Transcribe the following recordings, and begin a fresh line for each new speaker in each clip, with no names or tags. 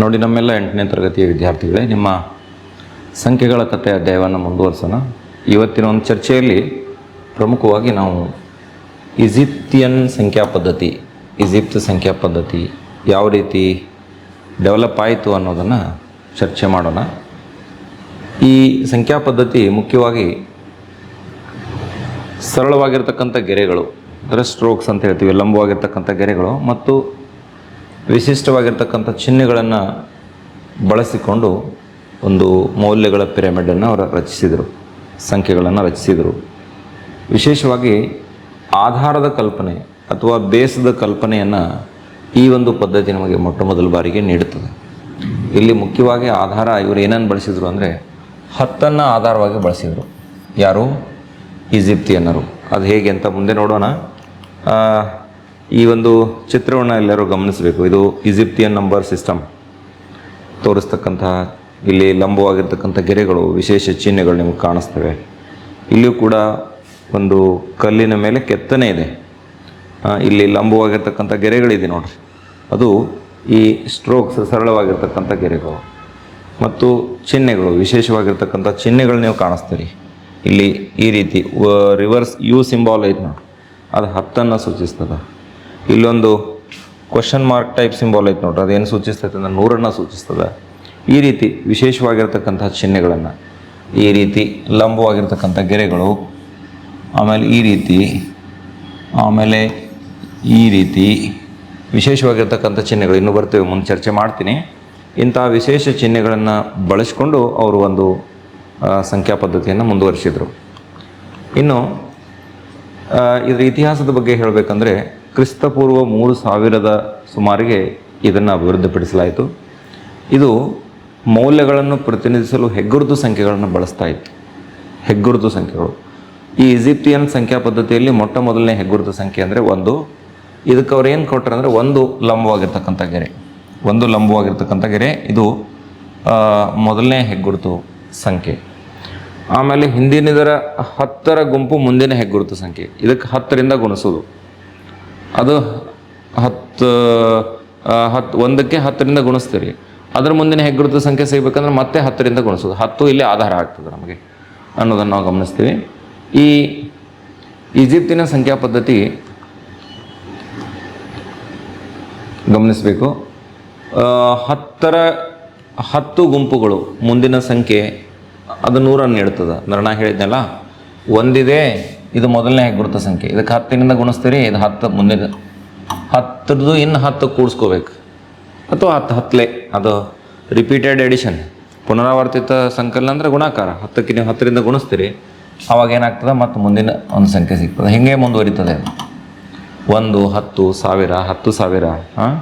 ನೋಡಿ, ನಮ್ಮೆಲ್ಲ 8ನೇ ತರಗತಿಯ ವಿದ್ಯಾರ್ಥಿಗಳೇ, ನಿಮ್ಮ ಸಂಖ್ಯೆಗಳ ಕಥೆ ಅಧ್ಯಾಯವನ್ನು ಮುಂದುವರಿಸೋಣ. ಇವತ್ತಿನ ಒಂದು ಚರ್ಚೆಯಲ್ಲಿ ಪ್ರಮುಖವಾಗಿ ನಾವು ಈಜಿಪ್ಟ್ ಸಂಖ್ಯಾ ಪದ್ಧತಿ ಯಾವ ರೀತಿ ಡೆವಲಪ್ ಆಯಿತು ಅನ್ನೋದನ್ನು ಚರ್ಚೆ ಮಾಡೋಣ. ಈ ಸಂಖ್ಯಾ ಪದ್ಧತಿ ಮುಖ್ಯವಾಗಿ ಸರಳವಾಗಿರ್ತಕ್ಕಂಥ ಗೆರೆಗಳು, ಅಂದರೆ ಸ್ಟ್ರೋಕ್ಸ್ ಅಂತ ಹೇಳ್ತೀವಿ, ಲಂಬವಾಗಿರ್ತಕ್ಕಂಥ ಗೆರೆಗಳು ಮತ್ತು ವಿಶಿಷ್ಟವಾಗಿರ್ತಕ್ಕಂಥ ಚಿಹ್ನೆಗಳನ್ನು ಬಳಸಿಕೊಂಡು ಒಂದು ಮೌಲ್ಯಗಳ ಪಿರಮಿಡನ್ನು ಅವರು ಸಂಖ್ಯೆಗಳನ್ನು ರಚಿಸಿದರು. ವಿಶೇಷವಾಗಿ ಆಧಾರದ ಕಲ್ಪನೆ ಅಥವಾ ಬೇಸದ ಕಲ್ಪನೆಯನ್ನು ಈ ಒಂದು ಪದ್ಧತಿ ನಮಗೆ ಮೊಟ್ಟ ಮೊದಲ ಬಾರಿಗೆ ನೀಡುತ್ತದೆ. ಇಲ್ಲಿ ಮುಖ್ಯವಾಗಿ ಆಧಾರ ಇವರು ಏನನ್ನು ಬಳಸಿದರು ಅಂದರೆ 10 ಆಧಾರವಾಗಿ ಬಳಸಿದರು. ಯಾರು? ಈಜಿಪ್ತಿಯನ್ನರು. ಅದು ಹೇಗೆ ಅಂತ ಮುಂದೆ ನೋಡೋಣ. ಈ ಒಂದು ಚಿತ್ರವನ್ನು ಎಲ್ಲರೂ ಗಮನಿಸಬೇಕು. ಇದು ಈಜಿಪ್ತಿಯನ್ ನಂಬರ್ ಸಿಸ್ಟಮ್ ತೋರಿಸ್ತಕ್ಕಂತಹ, ಇಲ್ಲಿ ಲಂಬವಾಗಿರ್ತಕ್ಕಂಥ ಗೆರೆಗಳು, ವಿಶೇಷ ಚಿಹ್ನೆಗಳು ನಿಮಗೆ ಕಾಣಿಸ್ತವೆ. ಇಲ್ಲಿಯೂ ಕೂಡ ಒಂದು ಕಲ್ಲಿನ ಮೇಲೆ ಕೆತ್ತನೆ ಇದೆ. ಇಲ್ಲಿ ಲಂಬವಾಗಿರ್ತಕ್ಕಂಥ ಗೆರೆಗಳಿದೆ ನೋಡ್ರಿ, ಅದು ಈ ಸ್ಟ್ರೋಕ್ಸ್, ಸರಳವಾಗಿರ್ತಕ್ಕಂಥ ಗೆರೆಗಳು ಮತ್ತು ಚಿಹ್ನೆಗಳು, ವಿಶೇಷವಾಗಿರ್ತಕ್ಕಂಥ ಚಿಹ್ನೆಗಳು ನೀವು ಕಾಣಿಸ್ತೀರಿ. ಇಲ್ಲಿ ಈ ರೀತಿ ರಿವರ್ಸ್ ಯು ಸಿಂಬಾಲ್ ಐತೆ ನೋಡಿ, ಅದು 10 ಸೂಚಿಸ್ತದೆ. ಇಲ್ಲೊಂದು ಕ್ವಶನ್ ಮಾರ್ಕ್ ಟೈಪ್ ಸಿಂಬಾಲ್ ಐತೆ ನೋಡ್ರಿ, ಅದೇನು ಸೂಚಿಸ್ತೈತೆ ಅಂದರೆ 100 ಸೂಚಿಸ್ತದೆ. ಈ ರೀತಿ ವಿಶೇಷವಾಗಿರ್ತಕ್ಕಂಥ ಚಿಹ್ನೆಗಳನ್ನು, ಈ ರೀತಿ ಲಂಬವಾಗಿರ್ತಕ್ಕಂಥ ಗೆರೆಗಳು, ಆಮೇಲೆ ಈ ರೀತಿ ವಿಶೇಷವಾಗಿರ್ತಕ್ಕಂಥ ಚಿಹ್ನೆಗಳು ಇನ್ನೂ ಬರ್ತೇವೆ, ಮುಂದೆ ಚರ್ಚೆ ಮಾಡ್ತೀನಿ. ಇಂಥ ವಿಶೇಷ ಚಿಹ್ನೆಗಳನ್ನು ಬಳಸಿಕೊಂಡು ಅವರು ಒಂದು ಸಂಖ್ಯಾ ಪದ್ಧತಿಯನ್ನು ಮುಂದುವರಿಸಿದರು. ಇನ್ನು ಇದರ ಇತಿಹಾಸದ ಬಗ್ಗೆ ಹೇಳಬೇಕಂದ್ರೆ ಕ್ರಿಸ್ತಪೂರ್ವ 3000 ಸುಮಾರಿಗೆ ಇದನ್ನು ಅಭಿವೃದ್ಧಿಪಡಿಸಲಾಯಿತು. ಇದು ಮೌಲ್ಯಗಳನ್ನು ಪ್ರತಿನಿಧಿಸಲು ಹೆಗ್ಗುರುತು ಸಂಖ್ಯೆಗಳನ್ನು ಬಳಸ್ತಾ ಇತ್ತು. ಹೆಗ್ಗುರುತು ಸಂಖ್ಯೆಗಳು ಈ ಈಜಿಪ್ತಿಯನ್ ಸಂಖ್ಯಾ ಪದ್ಧತಿಯಲ್ಲಿ ಮೊಟ್ಟ ಮೊದಲನೇ ಹೆಗ್ಗುರುತು ಸಂಖ್ಯೆ ಅಂದರೆ 1. ಇದಕ್ಕೆ ಅವ್ರು ಏನು ಕೊಟ್ಟರು ಅಂದರೆ ಒಂದು ಲಂಬವಾಗಿರ್ತಕ್ಕಂಥ ಗೆರೆ, ಇದು ಮೊದಲನೇ ಹೆಗ್ಗುರುತು ಸಂಖ್ಯೆ. ಆಮೇಲೆ ಹಿಂದಿನದರ 10 ಗುಂಪು ಮುಂದಿನ ಹೆಗ್ಗುರುತು ಸಂಖ್ಯೆ. ಇದಕ್ಕೆ 10ರಿಂದ ಗುಣಿಸೋದು, ಅದು 1ಕ್ಕೆ 10ರಿಂದ ಗುಣಿಸ್ತೀರಿ. ಅದರ ಮುಂದಿನ ಹೆಗ್ಗುರುತು ಸಂಖ್ಯೆ ಸಿಗಬೇಕಂದ್ರೆ ಮತ್ತೆ 10ರಿಂದ ಗುಣಿಸೋದು. 10 ಇಲ್ಲಿ ಆಧಾರ ಆಗ್ತದೆ ನಮಗೆ ಅನ್ನೋದನ್ನು ನಾವು ಗಮನಿಸ್ತೀವಿ. ಈ ಈಜಿಪ್ತಿನ ಸಂಖ್ಯಾ ಪದ್ಧತಿ ಗಮನಿಸಬೇಕು. 10 ಗುಂಪುಗಳು, ಮುಂದಿನ ಸಂಖ್ಯೆ ಅದು 100 ನೀಡ್ತದೆ. ಅಂದ್ರೆ ನಾ ಹೇಳಿದ್ನಲ್ಲ, ಒಂದಿದೆ, ಇದು ಮೊದಲನೇ ಹೆಗ್ಗುರುತು ಸಂಖ್ಯೆ, ಇದಕ್ಕೆ 10ರಿಂದ ಗುಣಿಸ್ತೀರಿ, ಇದು 10 ಮುಂದಿನ 10 ಇನ್ನು 10 ಕೂಡಿಸ್ಕೋಬೇಕು, ಅಥವಾ 10 ಅದು ರಿಪೀಟೆಡ್ ಎಡಿಷನ್, ಪುನರಾವರ್ತಿತ ಸಂಕಲನ ಅಂದರೆ ಗುಣಾಕಾರ. 10ಕ್ಕೆ ನೀವು 10ರಿಂದ ಗುಣಿಸ್ತೀರಿ, ಅವಾಗ ಏನಾಗ್ತದೆ, ಮತ್ತು ಮುಂದಿನ ಒಂದು ಸಂಖ್ಯೆ ಸಿಗ್ತದೆ. ಹೀಗೆ ಮುಂದುವರಿತದೆ. 1, 10, 1000, 10,000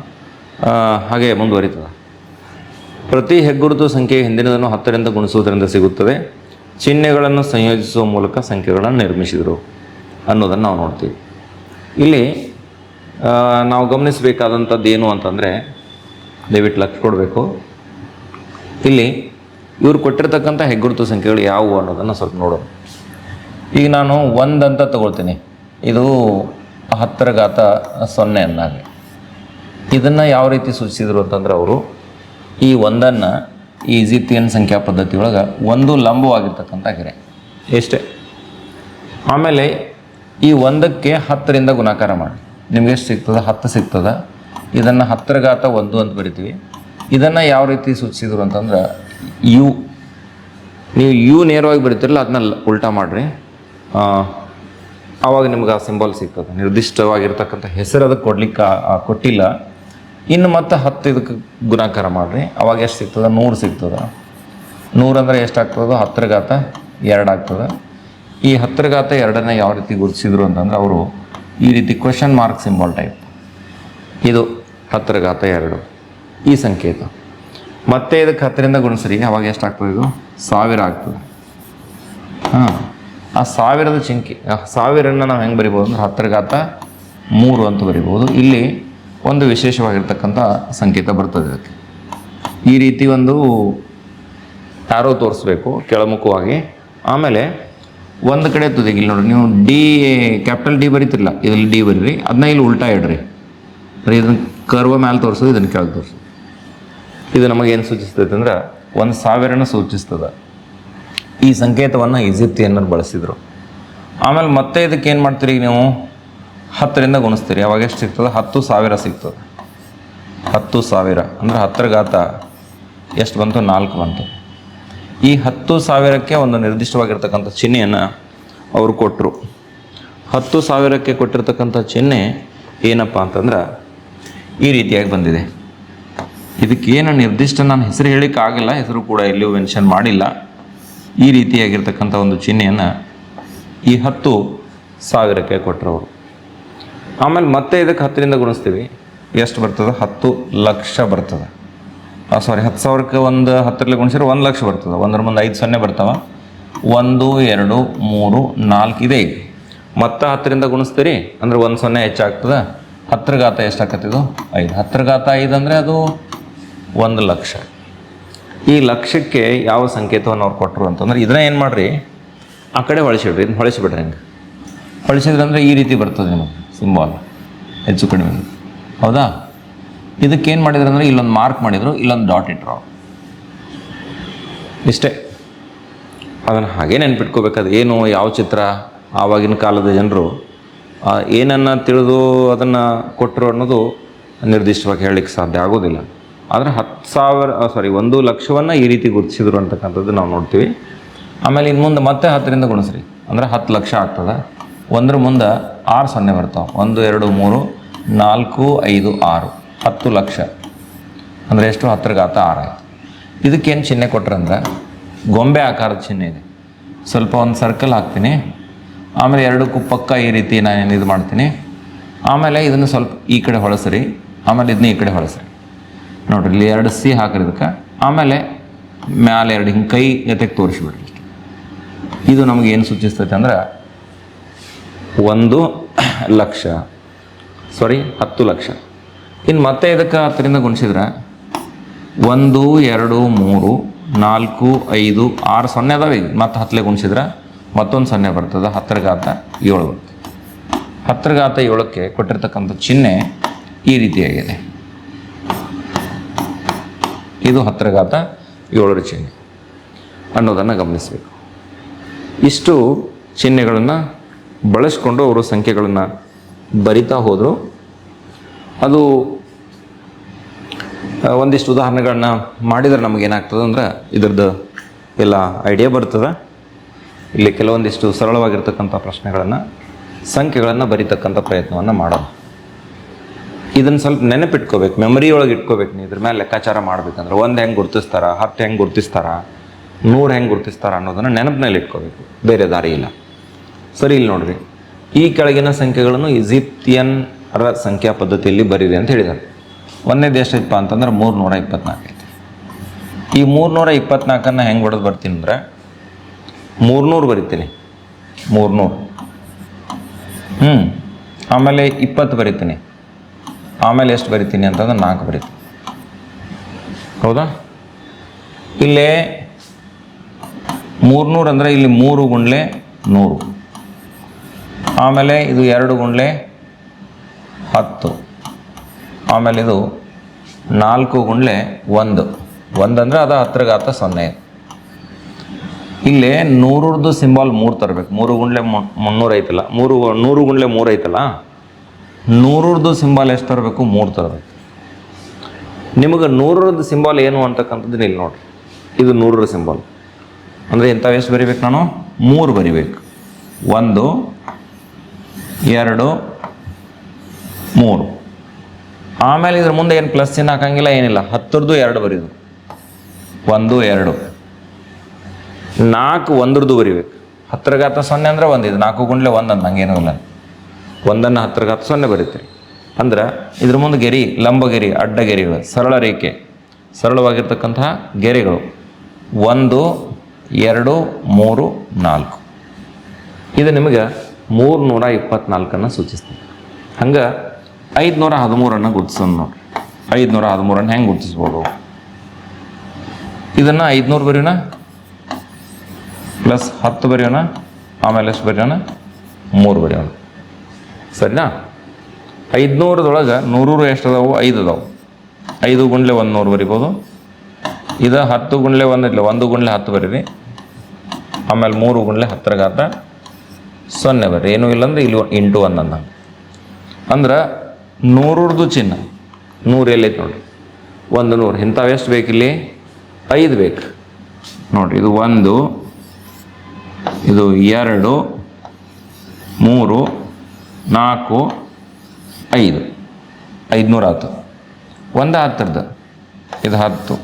ಹಾಗೆ ಮುಂದುವರಿತದೆ. ಪ್ರತಿ ಹೆಗ್ಗುರುತು ಸಂಖ್ಯೆ ಹಿಂದಿನದನ್ನು 10ರಿಂದ ಗುಣಿಸುವುದರಿಂದ ಸಿಗುತ್ತದೆ. ಚಿಹ್ನೆಗಳನ್ನು ಸಂಯೋಜಿಸುವ ಮೂಲಕ ಸಂಖ್ಯೆಗಳನ್ನು ನಿರ್ಮಿಸಿದರು ಅನ್ನೋದನ್ನು ನಾವು ನೋಡ್ತೀವಿ. ಇಲ್ಲಿ ನಾವು ಗಮನಿಸಬೇಕಾದಂಥದ್ದು ಏನು ಅಂತಂದರೆ, ದಯವಿಟ್ಟು ಲಕ್ಷ್ಯ ಕೊಡಬೇಕು. ಇಲ್ಲಿ ಇವರು ಕೊಟ್ಟಿರ್ತಕ್ಕಂಥ ಹೆಗ್ಗುರುತು ಸಂಖ್ಯೆಗಳು ಯಾವುವು ಅನ್ನೋದನ್ನು ಸ್ವಲ್ಪ ನೋಡೋಣ. ಈಗ ನಾನು 1 ಅಂತ ತಗೊಳ್ತೀನಿ, ಇದು 10⁻0 ಅನ್ನಾಗಿ. ಇದನ್ನು ಯಾವ ರೀತಿ ಸೂಚಿಸಿದರು ಅಂತಂದ್ರೆ, ಅವರು ಈ 1 ಈ ಈಜಿಪ್ತಿಯನ್ ಸಂಖ್ಯಾ ಪದ್ಧತಿ ಒಳಗೆ ಒಂದು ಲಂಬವಾಗಿರ್ತಕ್ಕಂಥ ಗೆರೆ ಎಷ್ಟೇ. ಆಮೇಲೆ ಈ 1ಕ್ಕೆ 10ರಿಂದ ಗುಣಾಕಾರ ಮಾಡಿ, ನಿಮ್ಗೆ ಎಷ್ಟು ಸಿಗ್ತದೆ? 10 ಸಿಗ್ತದೆ. ಇದನ್ನು 10⁻1 ಅಂತ ಬರಿತೀವಿ. ಇದನ್ನು ಯಾವ ರೀತಿ ಸೂಚಿಸಿದ್ರು ಅಂತಂದ್ರೆ, ನೀವು ಯು ನೇರವಾಗಿ ಬರಿತಿರಲ್ಲ, ಅದನ್ನ ಉಲ್ಟಾ ಮಾಡಿರಿ, ಆವಾಗ ನಿಮ್ಗೆ ಆ ಸಿಂಬಲ್ ಸಿಗ್ತದೆ. ನಿರ್ದಿಷ್ಟವಾಗಿರ್ತಕ್ಕಂಥ ಹೆಸರು ಅದಕ್ಕೆ ಕೊಟ್ಟಿಲ್ಲ. ಇನ್ನು ಮತ್ತೆ 10 ಇದಕ್ಕೆ ಗುಣಾಕಾರ ಮಾಡಿರಿ, ಅವಾಗ ಎಷ್ಟು ಸಿಗ್ತದೆ? 100 ಸಿಗ್ತದೆ. 100 ಅಂದರೆ ಎಷ್ಟಾಗ್ತದೆ? 10⁻2 ಆಗ್ತದೆ. ಈ 10⁻2 ಯಾವ ರೀತಿ ಗುರುತಿಸಿದ್ರು ಅಂತಂದ್ರೆ, ಅವರು ಈ ರೀತಿ ಕ್ವೆಶನ್ ಮಾರ್ಕ್ ಸಿಂಬಲ್ ಟೈಪ್, ಇದು 10⁻2 ಈ ಸಂಖ್ಯೆ ಇದು. ಮತ್ತೆ ಇದಕ್ಕೆ 10ರಿಂದ ಗುಣಿಸ್ರಿ, ಅವಾಗ ಎಷ್ಟಾಗ್ತದೆ? ಇದು 1000 ಆಗ್ತದೆ. ಆ 1000ದ ಸಂಖ್ಯೆ, 1000ನ್ನ ನಾವು ಹೆಂಗೆ ಬರಿಬೋದು ಅಂದ್ರೆ 10⁻3 ಅಂತ ಬರಿಬೋದು. ಇಲ್ಲಿ ಒಂದು ವಿಶೇಷವಾಗಿರ್ತಕ್ಕಂಥ ಸಂಕೇತ ಬರ್ತದೆ ಅದಕ್ಕೆ. ಈ ರೀತಿ ಒಂದು ಆರೋ ತೋರಿಸ್ಬೇಕು ಕೆಳಮುಖವಾಗಿ. ಆಮೇಲೆ ಒಂದು ಕಡೆ ತುದಿಗೆ ಇಲ್ಲಿ ನೋಡಿರಿ, ನೀವು ಕ್ಯಾಪಿಟಲ್ ಡಿ ಬರೀತಿರಲ್ಲ, ಇದರಲ್ಲಿ ಡಿ ಬರೀರಿ, ಅದನ್ನ ಇಲ್ಲಿ ಉಲ್ಟಾ ಇಡ್ರಿ. ಇದನ್ನು ಕರ್ವ ಮ್ಯಾಲೆ ತೋರಿಸೋದು, ಇದನ್ನು ಕೆಳಗೆ ತೋರಿಸೋದು. ಇದು ನಮಗೇನು ಸೂಚಿಸ್ತೈತೆ ಅಂದ್ರೆ 1000ನ ಸೂಚಿಸ್ತದೆ. ಈ ಸಂಕೇತವನ್ನು ಈಜಿಪ್ತಿಯನ್ನರು ಬಳಸಿದರು. ಆಮೇಲೆ ಮತ್ತೆ ಇದಕ್ಕೆ ಏನು ಮಾಡ್ತೀರಿ ನೀವು 10ರಿಂದ ಗುಣಿಸ್ತೀರಿ. ಅವಾಗ ಎಷ್ಟು ಸಿಗ್ತದೆ? 10,000 ಸಿಗ್ತದೆ. 10,000 ಅಂದರೆ 10ರ ಘಾತ ಎಷ್ಟು ಬಂತು? 4 ಬಂತು. ಈ 10,000ಕ್ಕೆ ಒಂದು ನಿರ್ದಿಷ್ಟವಾಗಿರ್ತಕ್ಕಂಥ ಚಿಹ್ನೆಯನ್ನು ಅವರು ಕೊಟ್ಟರು. 10,000ಕ್ಕೆ ಕೊಟ್ಟಿರ್ತಕ್ಕಂಥ ಚಿಹ್ನೆ ಏನಪ್ಪ ಅಂತಂದ್ರೆ ಈ ರೀತಿಯಾಗಿ ಬಂದಿದೆ. ಇದಕ್ಕೇನು ನಿರ್ದಿಷ್ಟ ನಾನು ಹೆಸರು ಹೇಳಿಕ್ಕೆ ಆಗಿಲ್ಲ, ಹೆಸರು ಕೂಡ ಎಲ್ಲಿಯೂ ಮೆನ್ಷನ್ ಮಾಡಿಲ್ಲ. ಈ ರೀತಿಯಾಗಿರ್ತಕ್ಕಂಥ ಒಂದು ಚಿಹ್ನೆಯನ್ನು ಈ 10,000ಕ್ಕೆ ಕೊಟ್ಟರು ಅವರು. ಆಮೇಲೆ ಮತ್ತೆ ಇದಕ್ಕೆ 10ರಿಂದ ಗುಣಿಸ್ತೀವಿ. ಎಷ್ಟು ಬರ್ತದೆ? 10 ಲಕ್ಷ ಬರ್ತದೆ. 10,000ಕ್ಕೆ ಒಂದು 10ರಲ್ಲಿ ಗುಣಿಸಿದ್ರೆ 1 ಲಕ್ಷ ಬರ್ತದೆ. 1ರ ಮುಂದೆ 5 ಸೊನ್ನೆ ಬರ್ತಾವೆ. 1 2 3 4 ಇದೆ. ಮತ್ತೆ 10ರಿಂದ ಗುಣಿಸ್ತೀರಿ ಅಂದರೆ 1 ಸೊನ್ನೆ ಹೆಚ್ಚಾಗ್ತದೆ. 10ರ ಘಾತ ಎಷ್ಟಾಗ್ತದೆ? 5. 10ರ ಘಾತ 5 ಅಂದರೆ ಅದು 1 ಲಕ್ಷ. ಈ ಲಕ್ಷಕ್ಕೆ ಯಾವ ಸಂಕೇತವನ್ನು ಅವ್ರು ಕೊಟ್ಟರು ಅಂತಂದ್ರೆ ಇದನ್ನ ಏನು ಮಾಡಿರಿ, ಆ ಕಡೆ ಹೊಳಿಸಿಡ್ರಿ. ಇದನ್ನ ಹೊಳಿಸಿಬಿಡ್ರಿ. ಹಿಂಗೆ ಹೊಳಿಸಿದ್ರೆ ಅಂದರೆ ಈ ರೀತಿ ಬರ್ತದೆ ನಿಮಗೆ ಸಿಂಬಾಲ್, ಹೆಚ್ಚು ಕಡಿಮೆ. ಹೌದಾ? ಇದಕ್ಕೇನು ಮಾಡಿದ್ರು ಅಂದರೆ ಇಲ್ಲೊಂದು ಮಾರ್ಕ್ ಮಾಡಿದರು, ಇಲ್ಲೊಂದು ಡಾಟ್ ಇಟ್ಟರು. ಇಷ್ಟೇ. ಅದನ್ನು ಹಾಗೇ ನೆನ್ಪಿಟ್ಕೋಬೇಕಾದ್ರೆ ಏನು ಯಾವ ಚಿತ್ರ ಆವಾಗಿನ ಕಾಲದ ಜನರು ಏನನ್ನು ತಿಳಿದು ಅದನ್ನು ಕೊಟ್ಟರು ಅನ್ನೋದು ನಿರ್ದಿಷ್ಟವಾಗಿ ಹೇಳಲಿಕ್ಕೆ ಸಾಧ್ಯ ಆಗೋದಿಲ್ಲ. ಆದರೆ 1 ಲಕ್ಷವನ್ನು ಈ ರೀತಿ ಗುರುತಿಸಿದ್ರು ಅಂತಕ್ಕಂಥದ್ದು ನಾವು ನೋಡ್ತೀವಿ. ಆಮೇಲೆ ಇನ್ನು ಮುಂದೆ ಮತ್ತೆ 10ರಿಂದ ಗುಣಿಸ್ರಿ ಅಂದರೆ 10 ಲಕ್ಷ ಆಗ್ತದೆ. 1ರ ಮುಂದೆ 6 ಸೊನ್ನೆ ಬರ್ತಾವೆ. 1 2 3 4 5 6 10 ಲಕ್ಷ ಅಂದರೆ ಎಷ್ಟು? 10ರ ಘಾತ 6 ಆಯಿತು. ಇದಕ್ಕೇನು ಚಿಹ್ನೆ ಕೊಟ್ರಂದ್ರೆ ಗೊಂಬೆ ಆಕಾರದ ಚಿಹ್ನೆ ಇದೆ. ಸ್ವಲ್ಪ ಒಂದು ಸರ್ಕಲ್ ಹಾಕ್ತೀನಿ. ಆಮೇಲೆ 2ಕ್ಕೂ ಪಕ್ಕ ಈ ರೀತಿ ನಾನು ಇದು ಮಾಡ್ತೀನಿ. ಆಮೇಲೆ ಇದನ್ನು ಸ್ವಲ್ಪ ಈ ಕಡೆ ಹೊಳಸ್ರಿ. ಆಮೇಲೆ ಇದನ್ನ ಈ ಕಡೆ ಹೊಳಸ್ರಿ. ನೋಡ್ರಿ, ಇಲ್ಲಿ 2 ಸಿ ಹಾಕ್ರಿ ಇದಕ್ಕೆ. ಆಮೇಲೆ ಮ್ಯಾಲೆ 2 ಹಿಂಗೆ ಕೈ ಎತ್ತಕ್ಕೆ ತೋರಿಸ್ಬಿಡ್ರಿ. ಇದು ನಮಗೆ ಏನು ಸೂಚಿಸ್ತೈತೆ ಅಂದ್ರೆ 1 ಲಕ್ಷ, 10 ಲಕ್ಷ. ಇನ್ನು ಮತ್ತೆ ಇದಕ್ಕೆ 10ರಿಂದ ಗುಣಿಸಿದ್ರೆ 1 2 3 4 5 6 ಸೊನ್ನೆ ಅದಾವೆ. ಮತ್ತೆ 10ಲೆ ಗುಣಿಸಿದ್ರೆ ಮತ್ತೊಂದು ಸೊನ್ನೆ ಬರ್ತದೆ. 10ರ ಘಾತ 7 ಬರ್ತದೆ. 10ರ ಘಾತ 7ಕ್ಕೆ ಕೊಟ್ಟಿರ್ತಕ್ಕಂಥ ಚಿಹ್ನೆ ಈ ರೀತಿಯಾಗಿದೆ. ಇದು 10ರ ಘಾತ 7ರ ಚಿಹ್ನೆ ಅನ್ನೋದನ್ನು ಗಮನಿಸಬೇಕು. ಇಷ್ಟು ಚಿಹ್ನೆಗಳನ್ನು ಬಳಸ್ಕೊಂಡು ಅವರು ಸಂಖ್ಯೆಗಳನ್ನು ಬರಿತಾ ಹೋದರು. ಅದು ಒಂದಿಷ್ಟು ಉದಾಹರಣೆಗಳನ್ನ ಮಾಡಿದರೆ ನಮಗೇನಾಗ್ತದೆ ಅಂದ್ರೆ ಇದರದ್ದು ಎಲ್ಲ ಐಡಿಯಾ ಬರ್ತದೆ. ಇಲ್ಲಿ ಕೆಲವೊಂದಿಷ್ಟು ಸರಳವಾಗಿರ್ತಕ್ಕಂಥ ಪ್ರಶ್ನೆಗಳನ್ನು, ಸಂಖ್ಯೆಗಳನ್ನು ಬರಿತಕ್ಕಂಥ ಪ್ರಯತ್ನವನ್ನು ಮಾಡೋಣ. ಇದನ್ನು ಸ್ವಲ್ಪ ನೆನಪಿಟ್ಕೋಬೇಕು, ಮೆಮರಿ ಒಳಗೆ ಇಟ್ಕೋಬೇಕು. ನೀವು ಇದ್ರ ಮೇಲೆ ಲೆಕ್ಕಾಚಾರ ಮಾಡಬೇಕಂದ್ರೆ 1 ಹೆಂಗೆ ಗುರ್ತಿಸ್ತಾರ, 10 ಹೆಂಗೆ ಗುರ್ತಿಸ್ತಾರ, 100 ಹೆಂಗೆ ಗುರ್ತಿಸ್ತಾರ ಅನ್ನೋದನ್ನು ನೆನಪಿನಲ್ಲಿ ಇಟ್ಕೋಬೇಕು. ಬೇರೆ ದಾರಿ ಇಲ್ಲ. ಸರಿ, ಇಲ್ಲಿ ನೋಡ್ರಿ, ಈ ಕೆಳಗಿನ ಸಂಖ್ಯೆಗಳನ್ನು ಈಜಿಪ್ತಿಯನ್ರ ಸಂಖ್ಯಾ ಪದ್ಧತಿಯಲ್ಲಿ ಬರೀರಿ ಅಂತ ಹೇಳಿದ್ದಾರೆ. ಒಂದನೇದು ಎಷ್ಟೈತಪ್ಪ ಅಂತಂದ್ರೆ 324 ಐತಿ. ಈ 324 ಹೆಂಗೆ ಹೊಡೆದು ಬರ್ತೀನಿ ಅಂದ್ರೆ 300 ಬರಿತೀನಿ. 300. ಆಮೇಲೆ 20 ಬರಿತೀನಿ. ಆಮೇಲೆ ಎಷ್ಟು ಬರಿತೀನಿ ಅಂತಂದ್ರೆ 4 ಬರಿತೀನಿ. ಹೌದಾ? ಇಲ್ಲೇ 300 ಅಂದರೆ ಇಲ್ಲಿ 3 ಗುಂಡ್ಲೆ 100. ಆಮೇಲೆ ಇದು 2 ಗುಂಡ್ಲೆ 10. ಆಮೇಲೆ ಇದು 4 ಗುಂಡ್ಲೆ 1. 1 ಅಂದರೆ ಅದು 10ರ ಘಾತ 0. ಇಲ್ಲೇ 100ರದ್ದು ಸಿಂಬಾಲ್ 3 ತರಬೇಕು. 3 ಗುಂಡ್ಲೆ 300 ಐತಲ್ಲ, 100 ಗುಂಡ್ಲೆ 3 ಐತಲ್ಲ, 100ರದ್ದು ಸಿಂಬಾಲ್ ಎಷ್ಟು ತರಬೇಕು? 3 ತರಬೇಕು. ನಿಮಗೆ 100ರದ್ದು ಸಿಂಬಾಲ್ ಏನು ಅಂತಕ್ಕಂಥದ್ದು ಇಲ್ಲಿ ನೋಡಿರಿ. ಇದು 100ರ ಸಿಂಬಾಲ್ ಅಂದರೆ ಇಂಥವು ಎಷ್ಟು ಬರಿಬೇಕು? ನಾನು 3 ಬರಿಬೇಕು. 1 2 3. ಆಮೇಲೆ ಇದ್ರ ಮುಂದೆ ಏನು ಪ್ಲಸ್ ಚಿಹ್ನೆ ಹಾಕಂಗಿಲ್ಲ, ಏನಿಲ್ಲ. 10ರದ್ದು 2 ಬರೀದು. 1 2. 4 1ರದ್ದು ಬರಿಬೇಕು. 10ರ ಘಾತ 0 ಅಂದರೆ 1. ಇದು 4 ಗುಂಡ್ಲೆ 1 ಅಂತ ಹಂಗೇನೂ ಇಲ್ಲ. 1ಅನ್ನು 10ರ ಘಾತ 0 ಬರೀತೀರಿ. ಅಂದ್ರೆ ಇದ್ರ ಮುಂದೆ ಗೆರೆ, ಲಂಬಗೆರೆ, ಅಡ್ಡ ಗೆರೆಗಳು, ಸರಳ ರೇಖೆ, ಸರಳವಾಗಿರ್ತಕ್ಕಂತಹ ಗೆರೆಗಳು 1 2 3 4. ಇದು ನಿಮಗೆ 324 ಸೂಚಿಸ್ತದೆ. ಹಂಗೆ 513 ಗುರುತಿಸೋಣ ನೋಡ್ರಿ. 513 ಹೆಂಗೆ ಗುರುತಿಸ್ಬೋದು? ಇದನ್ನು 500 ಬರೆಯೋಣ, ಪ್ಲಸ್ 10 ಬರೆಯೋಣ, ಆಮೇಲೆ ಎಷ್ಟು ಬರೆಯೋಣ? 3 ಬರೆಯೋಣ. ಸರಿನಾ? 500ದೊಳಗೆ 100 ಎಷ್ಟು ಅದಾವು? 5 ಅದಾವು. 5 ಗುಂಡ್ಲೆ 100 ಬರಿಬೋದು. ಇದು 10 ಗುಂಡ್ಲೆ 1 ಇಲ್ಲ, 1 ಗುಂಡ್ಲೆ 10 ಬರೀರಿ. ಆಮೇಲೆ 3 ಗುಂಡ್ಲೆ 10 ಘಾತ 0 ಬರ್ರಿ. ಏನೂ ಇಲ್ಲಂದ್ರೆ ಇಲ್ಲಿ ಇಂಟು 1 ಅಂದ. ಅಂದ್ರೆ 100ರದ್ದು ಚಿಹ್ನ 100 ಎಲ್ಲೈತೆ ನೋಡಿರಿ, 100. ಇಂಥವು ಎಷ್ಟು ಬೇಕಿಲ್ಲಿ? 5 ಬೇಕು ನೋಡಿರಿ. ಇದು 1, ಇದು 2, 3, 4, 5, 500 ಆಯ್ತು. 1 10ರದ್ದು, ಇದು 10,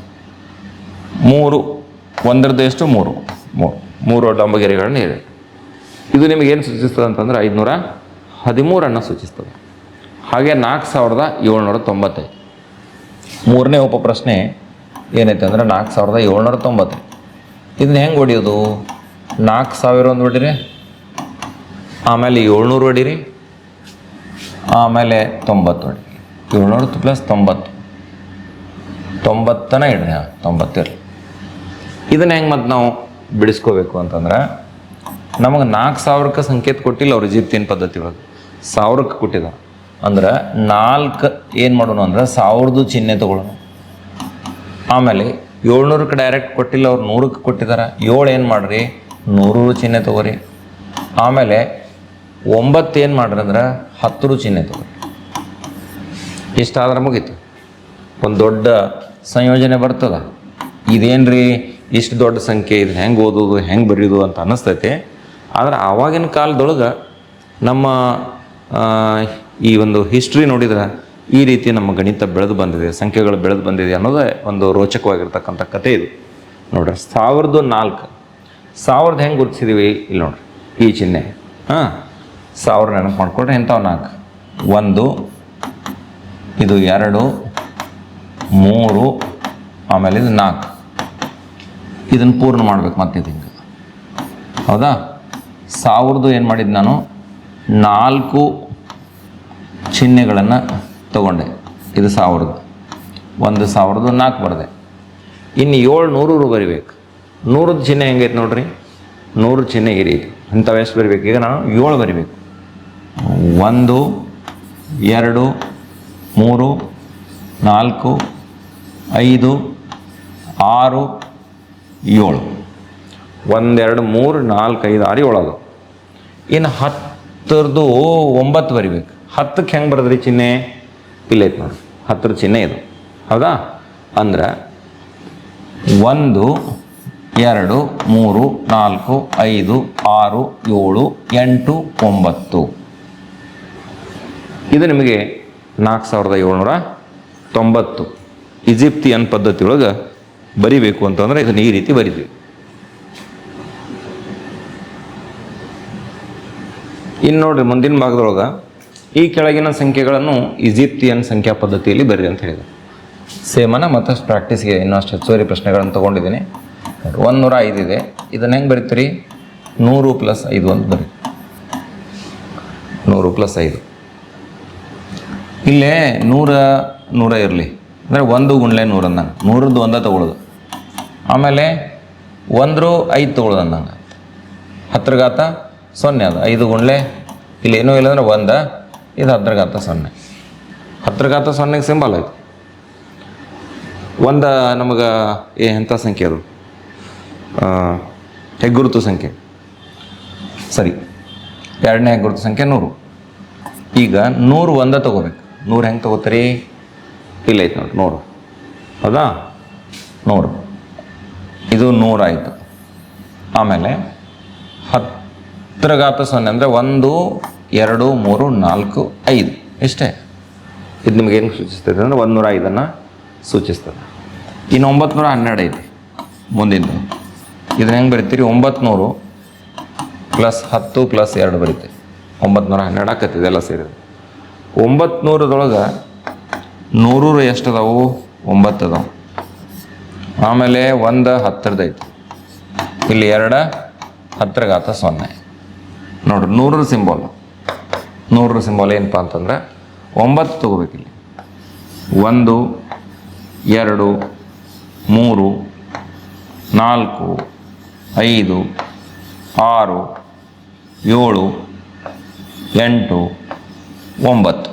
3, 1ರದ್ದು ಎಷ್ಟು? 3 ಡಂಬಗೆರೆಗಳನ್ನ ಹೇಳಿ. ಇದು ನಿಮಗೇನು ಸೂಚಿಸ್ತದೆ ಅಂತಂದ್ರೆ 513 ಸೂಚಿಸ್ತದೆ. ಹಾಗೆ 4795. ಮೂರನೇ ಉಪಪ್ರಶ್ನೆ ಏನೈತೆ ಅಂದ್ರೆ 4790. ಇದನ್ನ ಹೆಂಗೆ ಹೊಡಿಯೋದು? 4000 ಒಂದು ಹೊಡಿರಿ, ಆಮೇಲೆ 700 ಹೊಡಿರಿ, ಆಮೇಲೆ 90 ಹೊಡಿರಿ. 700 ಪ್ಲಸ್ 90, 90 ಇಡ್ರಿ. 90 ಇರಲಿ. ಇದನ್ನ ಹೆಂಗೆ ಮತ್ತು ನಾವು ಬಿಡಿಸ್ಕೋಬೇಕು ಅಂತಂದ್ರೆ, ನಮಗೆ 4000ಕ್ಕೆ ಸಂಕೇತ ಕೊಟ್ಟಿಲ್ಲ ಅವ್ರು ಈಜಿಪ್ತಿಯನ್ ಪದ್ಧತಿ ಒಳಗೆ, 1000ಕ್ಕೆ ಕೊಟ್ಟಿದ. ಅಂದ್ರೆ 4 ಏನು ಮಾಡೋಣ ಅಂದ್ರೆ 1000ದು ಚಿಹ್ನೆ ತೊಗೊಳ್ಳೋಣ. ಆಮೇಲೆ 700ಕ್ಕೆ ಡೈರೆಕ್ಟ್ ಕೊಟ್ಟಿಲ್ಲ ಅವ್ರು, 100ಕ್ಕೆ ಕೊಟ್ಟಿದ್ದಾರೆ. 7 ಏನು ಮಾಡ್ರಿ? 100 ಚಿಹ್ನೆ ತೊಗೋರಿ. ಆಮೇಲೆ 9 ಏನು ಮಾಡ್ರಿ ಅಂದ್ರೆ 10 ಚಿಹ್ನೆ ತೊಗೋರಿ. ಇಷ್ಟಾದ್ರೆ ಮುಗೀತು, ಒಂದು ದೊಡ್ಡ ಸಂಯೋಜನೆ ಬರ್ತದ. ಇದೇನ್ರಿ ಇಷ್ಟು ದೊಡ್ಡ ಸಂಖ್ಯೆ, ಇದು ಹೆಂಗೆ ಓದೋದು, ಹೆಂಗೆ ಬರೆಯೋದು ಅಂತ ಅನ್ನಿಸ್ತೈತೆ. ಆದರೆ ಆವಾಗಿನ ಕಾಲದೊಳಗೆ ನಮ್ಮ ಈ ಒಂದು ಹಿಸ್ಟ್ರಿ ನೋಡಿದ್ರೆ ಈ ರೀತಿ ನಮ್ಮ ಗಣಿತ ಬೆಳೆದು ಬಂದಿದೆ, ಸಂಖ್ಯೆಗಳು ಬೆಳೆದು ಬಂದಿದೆ ಅನ್ನೋದೇ ಒಂದು ರೋಚಕವಾಗಿರ್ತಕ್ಕಂಥ ಕಥೆ ಇದು. ನೋಡ್ರಿ 1004, 1000 ಹೆಂಗೆ ಗುರುತಿಸಿದೀವಿ ಇಲ್ಲಿ ನೋಡ್ರಿ, ಈ ಚಿಹ್ನೆ. 1000 ನೆನಪು ಮಾಡ್ಕೊಂಡ್ರೆ ಇಂಥವು 4, 1, ಇದು 2, 3, ಆಮೇಲೆ ಇದು 4. ಇದನ್ನು ಪೂರ್ಣ ಮಾಡ್ಬೇಕು ಮತ್ತೆ ಇದು ಹಿಂಗೆ. ಹೌದಾ? 1000ದು ಏನು ಮಾಡಿದ್ದು ನಾನು 4 ಚಿಹ್ನೆಗಳನ್ನು ತಗೊಂಡೆ. ಇದು 1000ದು, 1000ದು 4 ಬರೆದೆ. ಇನ್ನು 700 ಬರಿಬೇಕು. 100ದ ಚಿಹ್ನೆ ಹೆಂಗೈತೆ ನೋಡ್ರಿ, 100 ಚಿಹ್ನೆ ಈ ರೀತಿ. ಇಂಥವು ಎಷ್ಟು ಬರಿಬೇಕು? ಈಗ ನಾನು 7 ಬರಿಬೇಕು. 1, 2, 3, 4, 5, 6, 7. 1, 2, 3, 4, 5, 6, 7 ಅದು. ಇನ್ನು 10ರದ್ದು 9 ಬರಿಬೇಕು. 10ಕ್ಕೆ ಹೆಂಗೆ ಬರೆದ್ರಿ ಚಿಹ್ನೆ? ಇಲ್ಲೈತೆ ನೋಡಿ, 10ರ ಚಿಹ್ನೆ ಇದು. ಹೌದಾ? ಅಂದ್ರೆ 1, 2, 3, 4, 5, 6, 7, 8, 9. ಇದು ನಿಮಗೆ 4790 ಈಜಿಪ್ತಿಯನ್ ಪದ್ಧತಿ ಒಳಗೆ ಬರಿಬೇಕು ಅಂತಂದ್ರೆ ಇದನ್ನು ಈ ರೀತಿ ಬರಿತೀವಿ. ಇನ್ನು ನೋಡ್ರಿ ಮುಂದಿನ ಭಾಗದೊಳಗೆ ಈ ಕೆಳಗಿನ ಸಂಖ್ಯೆಗಳನ್ನು ಈಜಿಪ್ತಿಯನ್ ಸಂಖ್ಯಾ ಪದ್ಧತಿಯಲ್ಲಿ ಬರೀರಿ ಅಂತ ಹೇಳಿದೆ. ಸೇಮನ ಮತ್ತಷ್ಟು ಪ್ರಾಕ್ಟೀಸ್ಗೆ ಇನ್ನಷ್ಟು ಹೆಚ್ಚುವರಿ ಪ್ರಶ್ನೆಗಳನ್ನು ತೊಗೊಂಡಿದ್ದೀನಿ. 105 ಇದೆ, ಇದನ್ನು ಹೆಂಗೆ ಬರೀತೀರಿ? 100 + 5 ಅಂತ ಬರೀ. 100 + 5. ಇಲ್ಲೇ 100 ಇರಲಿ ಅಂದರೆ 1 ಗುಂಡ್ಲೆ 100 ಅಂದಂಗೆ, 100ರದ್ದು 1 ತೊಗೊಳ್ಳೋದು. ಆಮೇಲೆ 1 5 ತೊಗೊಳ್ಳೋದು ಅಂದಂಗೆ, 10ರ ಘಾತ 0 ಅದು. 5 ಗುಂಡ್ಲೆ ಇಲ್ಲಿ ಏನೂ ಇಲ್ಲ ಅಂದ್ರೆ 1, ಇದು 10ರ ಘಾತ 0. 10ರ ಘಾತ 0ಗೆ ಸಿಂಬಲ್ ಆಯಿತು. 1 ನಮಗೆ ಎಂಥ ಸಂಖ್ಯೆ ಅದು? ಹೆಗ್ಗುರುತು ಸಂಖ್ಯೆ. ಸರಿ, ಎರಡನೇ ಹೆಗ್ಗುರುತು ಸಂಖ್ಯೆ 100. ಈಗ 100 1 ತೊಗೋಬೇಕು. 100 ಹೆಂಗೆ ತೊಗೋತೀರಿ? ಇಲ್ಲ ಐತೆ ನೋಡಿ 100. ಹೌದಾ? 100 ಇದು 100 ಆಯಿತು. ಆಮೇಲೆ 10ರ ಘಾತ 0 ಅಂದರೆ 1, 2, 3, 4, 5 ಇಷ್ಟೇ. ಇದು ನಿಮಗೇನು ಸೂಚಿಸ್ತದೆ ಅಂದರೆ 105 ಸೂಚಿಸ್ತದೆ. ಇನ್ನು 912 ಐತಿ ಮುಂದಿಂದು. ಇದನ್ನ ಹೆಂಗೆ ಬರಿತೀರಿ? 900 + 10 + 2 ಬರಿತೀವಿ. 912 ಆಕತ್ತಿದೆ ಎಲ್ಲ ಸೇರಿದೆ. 900ದೊಳಗೆ 100 ಎಷ್ಟು ಅದಾವು? 9 ಅದಾವು. ಆಮೇಲೆ 1 10ರದ್ದು ಐತಿ. ಇಲ್ಲಿ 2 10ರ ಘಾತ 0. ನೋಡ್ರಿ 100ರ ಸಿಂಬಾಲ್. 100ರ ಸಿಂಬಾಲ್ ಏನಪ್ಪ ಅಂತಂದ್ರೆ 9 ತೊಗೋಬೇಕಿಲ್ಲಿ. 1, 2, 3, 4, 5, 6, 7, 8, 9.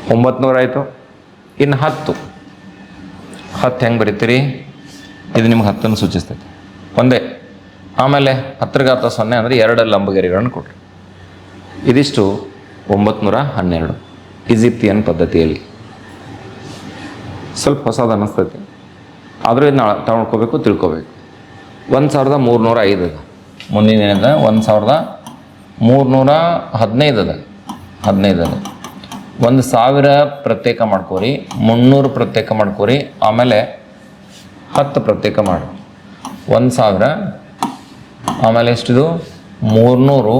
900 ಆಯಿತು. ಇನ್ನು 10 10 ಹೆಂಗೆ ಬರೀತೀರಿ? ಇದು ನಿಮ್ಗೆ 10 ಸೂಚಿಸ್ತೈತಿ ಒಂದೇ. ಆಮೇಲೆ 10 ಘಾತ 0 ಅಂದರೆ 2 ಲಂಬಗೆರೆಗಳನ್ನು ಕೊಡ್ರಿ. ಇದಿಷ್ಟು 912 ಈಜಿಪ್ತಿಯನ್ ಪದ್ಧತಿಯಲ್ಲಿ. ಸ್ವಲ್ಪ ಹೊಸದು ಅನ್ನಿಸ್ತೈತಿ, ಆದರೂ ಇದನ್ನ ತಗೊಳ್ಕೋಬೇಕು, ತಿಳ್ಕೊಬೇಕು. 1305 ಅದ. ಮುಂದಿನ ಏನಿದೆ 1315 ಅದ. 15 ಅದ. 1000 ಪ್ರತ್ಯೇಕ ಮಾಡ್ಕೋರಿ, 300 ಪ್ರತ್ಯೇಕ ಮಾಡ್ಕೋರಿ, ಆಮೇಲೆ 10 ಪ್ರತ್ಯೇಕ ಮಾಡಿ. 1000 ಆಮೇಲೆ ಎಷ್ಟಿದು 300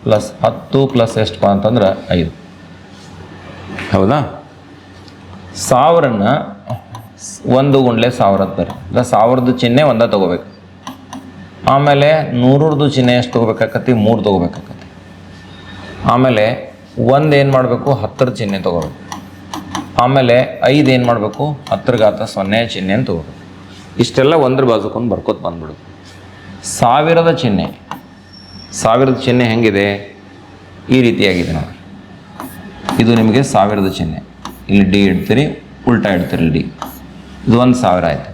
ಪ್ಲಸ್ 10 ಪ್ಲಸ್ ಎಷ್ಟಪ್ಪ ಅಂತಂದ್ರೆ 5. ಹೌದಾ? 1000ನ 1 ಗುಂಡ್ಲೆ 1000 ಅಂತಾರೆ. 1000ದ ಚಿಹ್ನೆ ಒಂದ ತೊಗೋಬೇಕು. ಆಮೇಲೆ 100ರದ್ದು ಚಿಹ್ನೆ ಎಷ್ಟು ತೊಗೋಬೇಕಾಕತಿ? 3 ತೊಗೋಬೇಕಾಕತಿ. ಆಮೇಲೆ 1 ಏನು ಮಾಡಬೇಕು? 10ರ ಚಿಹ್ನೆ ತೊಗೋಬೇಕು. ಆಮೇಲೆ 5 ಏನು ಮಾಡಬೇಕು? 10 ಘಾತ 0 ಚಿಹ್ನೆ ತೊಗೋಬೇಕು. ಇಷ್ಟೆಲ್ಲ ಒಂದ್ರ ಬಾಜುಕೊಂಡು ಬರ್ಕೋತ ಬಂದ್ಬಿಡೋದು. 1000ದ ಚಿಹ್ನೆ, 1000ದ ಚಿಹ್ನೆ ಹೆಂಗಿದೆ? ಈ ರೀತಿಯಾಗಿದೆ ನೋಡಿ. ಇದು ನಿಮಗೆ 1000ದ ಚಿಹ್ನೆ. ಇಲ್ಲಿ ಡಿ ಇಡ್ತೀರಿ, ಉಲ್ಟಾ ಇಡ್ತೀರಿ ಡಿ. ಇದು 1000 ಆಯಿತು.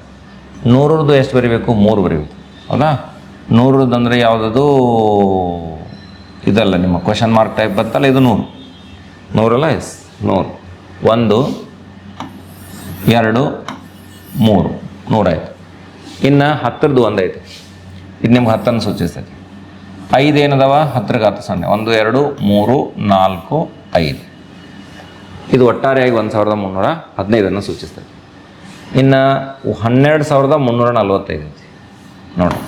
100ರದ್ದು ಎಷ್ಟು ಬರೀಬೇಕು? 3 ಬರೀಬೇಕು. ಹೌದಾ? 100ರದ್ದು ಅಂದರೆ ಯಾವುದದು? ಇದಲ್ಲ, ನಿಮ್ಮ ಕ್ವಶನ್ ಮಾರ್ಕ್ ಟೈಪ್ ಬರ್ತಲ್ಲ, ಇದು 100. 100 ಎಸ್ 100. 1 2 3 100 ಆಯಿತು. ಇನ್ನು 10ರದ್ದು 1 ಐತೆ. ಇದು ನಿಮ್ಗೆ 10 ಸೂಚಿಸ್ತೈತಿ. 5 ಏನದವ? 10 ಘಾತ 0. 1 2 3 4 5. ಇದು ಒಟ್ಟಾರೆಯಾಗಿ 1315 ಸೂಚಿಸ್ತದೆ. ಇನ್ನು 12345 ಐತಿ ನೋಡಿ.